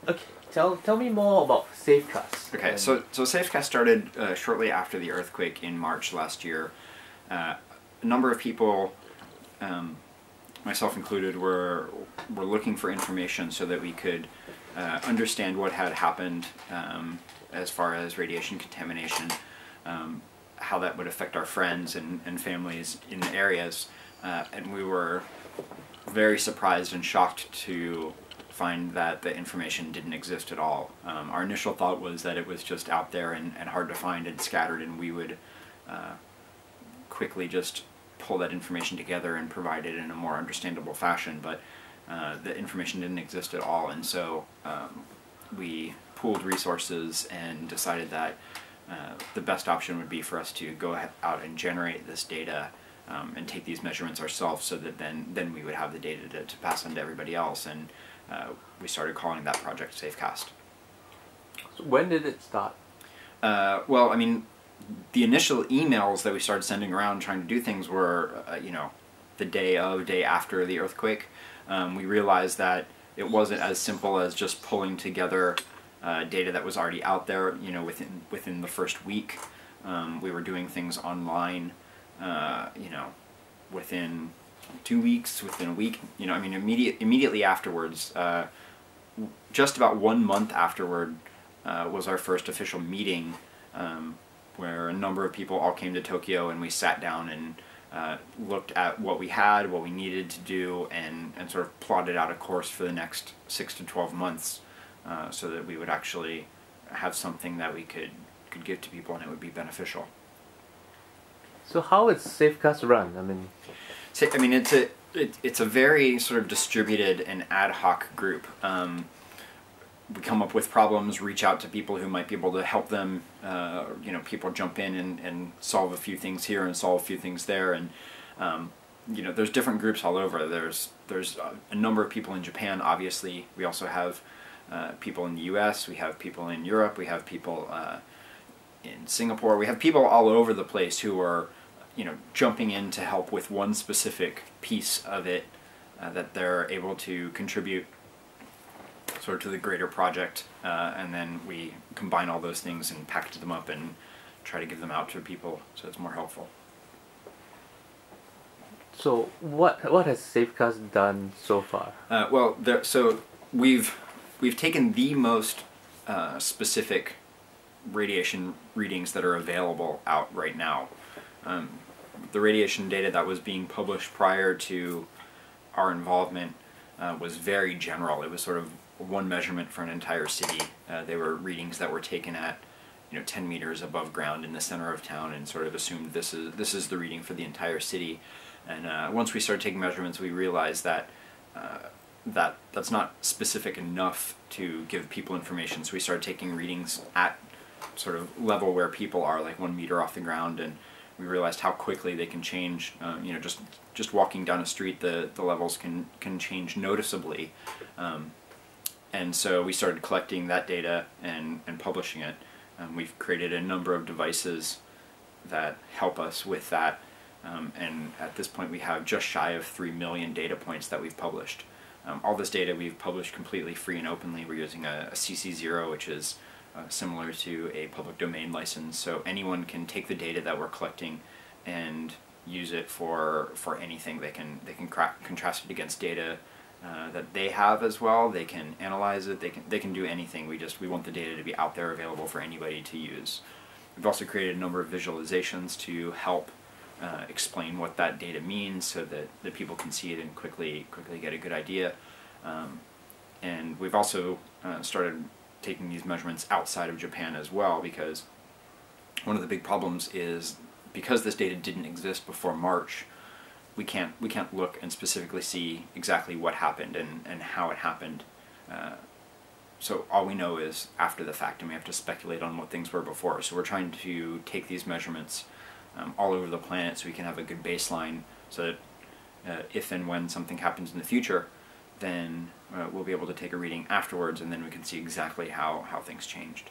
Okay, tell me more about Safecast. Okay, so Safecast started shortly after the earthquake in March last year. A number of people, myself included, were looking for information so that we could understand what had happened as far as radiation contamination, how that would affect our friends and families in the areas, and we were very surprised and shocked to find that the information didn't exist at all. Our initial thought was that it was just out there and hard to find and scattered, and we would quickly just pull that information together and provide it in a more understandable fashion, but the information didn't exist at all, and so we pooled resources and decided that the best option would be for us to go out and generate this data and take these measurements ourselves, so that then we would have the data to pass on to everybody else, and we started calling that project Safecast. So when did it start? Well, I mean, the initial emails that we started sending around trying to do things were, the day after the earthquake. We realized that it wasn't as simple as just pulling together data that was already out there, within the first week. We were doing things online, within 2 weeks, within a week, immediately afterwards, just about 1 month afterward, was our first official meeting, where a number of people all came to Tokyo, and we sat down and looked at what we had, what we needed to do, and sort of plotted out a course for the next 6 to 12 months, so that we would actually have something that we could give to people and it would be beneficial. So how is Safecast run? It's a very sort of distributed and ad hoc group. We come up with problems, reach out to people who might be able to help them. People jump in and solve a few things here and solve a few things there, and there's different groups all over. There's a number of people in Japan, obviously. We also have people in the U.S. We have people in Europe. We have people in Singapore. We have people all over the place who are jumping in to help with one specific piece of it that they're able to contribute sort of to the greater project, and then we combine all those things and package them up and try to give them out to people so it's more helpful. So what has Safecast done so far? So we've taken the most specific radiation readings that are available out right now. The radiation data that was being published prior to our involvement was very general. It was sort of one measurement for an entire city. They were readings that were taken at 10 meters above ground in the center of town, and sort of assumed this is the reading for the entire city. And once we started taking measurements, we realized that that's not specific enough to give people information. So we started taking readings at sort of level where people are, like 1 meter off the ground, and we realized how quickly they can change. Just walking down a street, the levels can change noticeably. And so we started collecting that data and publishing it. We've created a number of devices that help us with that, and at this point we have just shy of 3 million data points that we've published. All this data we've published completely free and openly. We're using a CC0, which is similar to a public domain license, so anyone can take the data that we're collecting and use it for anything. They can contrast it against data that they have as well. They can analyze it. They can do anything. We want the data to be out there available for anybody to use. We've also created a number of visualizations to help explain what that data means, so that people can see it and quickly get a good idea. And we've also started taking these measurements outside of Japan as well, because one of the big problems is, because this data didn't exist before March, we can't look and specifically see exactly what happened and how it happened. So all we know is after the fact, and we have to speculate on what things were before. So we're trying to take these measurements all over the planet so we can have a good baseline, so that if and when something happens in the future, then we'll be able to take a reading afterwards, and then we can see exactly how things changed.